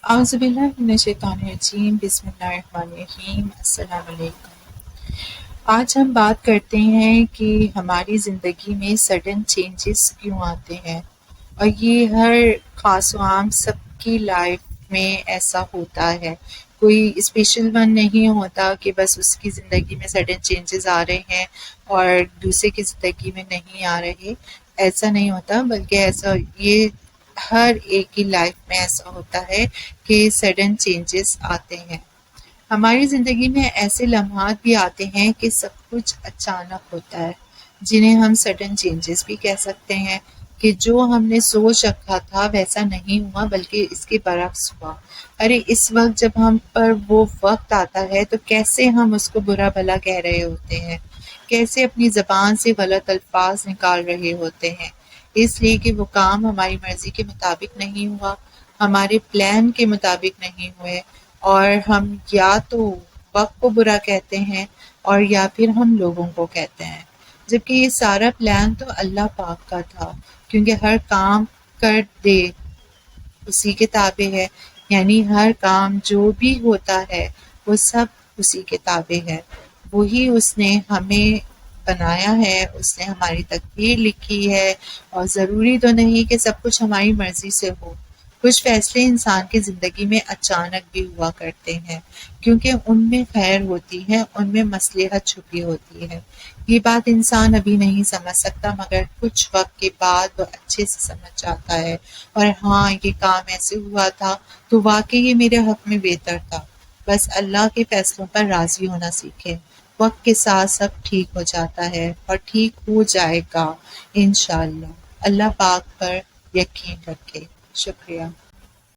اعوذ باللہ من الشیطان الرجیم بسم اللہ الرحمن الرحیم السلام علیکم۔ آج ہم بات کرتے ہیں کہ ہماری زندگی میں سڈن چینجز کیوں آتے ہیں، اور یہ ہر خاص و عام سب کی لائف میں ایسا ہوتا ہے۔ کوئی اسپیشل ون نہیں ہوتا کہ بس اس کی زندگی میں سڈن چینجز آ رہے ہیں اور دوسرے کی زندگی میں نہیں آ رہے۔ ایسا نہیں ہوتا، بلکہ ایسا یہ ہر ایک کی لائف میں ایسا ہوتا ہے کہ سڈن چینجز آتے ہیں۔ ہماری زندگی میں ایسے لمحات بھی آتے ہیں کہ سب کچھ اچانک ہوتا ہے، جنہیں ہم سڈن چینجز بھی کہہ سکتے ہیں، کہ جو ہم نے سوچ رکھا تھا ویسا نہیں ہوا بلکہ اس کے برعکس ہوا۔ ارے اس وقت جب ہم پر وہ وقت آتا ہے تو کیسے ہم اس کو برا بھلا کہہ رہے ہوتے ہیں، کیسے اپنی زبان سے غلط الفاظ نکال رہے ہوتے ہیں، اس لیے کہ وہ کام ہماری مرضی کے مطابق نہیں ہوا، ہمارے پلان کے مطابق نہیں ہوئے، اور ہم یا تو وقت کو برا کہتے ہیں اور یا پھر ہم لوگوں کو کہتے ہیں، جبکہ یہ سارا پلان تو اللہ پاک کا تھا، کیونکہ ہر کام کر دے اسی کے تابع ہے، یعنی ہر کام جو بھی ہوتا ہے وہ سب اسی کے تابع ہے۔ وہی اس نے ہمیں بنایا ہے، اس نے ہماری تقدیر لکھی ہے، اور ضروری تو نہیں کہ سب کچھ ہماری مرضی سے ہو۔ کچھ فیصلے انسان کی زندگی میں اچانک بھی ہوا کرتے ہیں، کیونکہ ان میں خیر ہوتی ہے، ان میں مصلحت چھپی ہوتی ہے۔ یہ بات انسان ابھی نہیں سمجھ سکتا، مگر کچھ وقت کے بعد وہ اچھے سے سمجھ جاتا ہے، اور ہاں یہ کام ایسے ہوا تھا تو واقعی یہ میرے حق میں بہتر تھا۔ بس اللہ کے فیصلوں پر راضی ہونا سیکھے۔ وقت کے ساتھ سب ٹھیک ہو جاتا ہے، اور ٹھیک ہو جائے گا انشاءاللہ۔ اللہ پاک پر یقین رکھے۔ شکریہ۔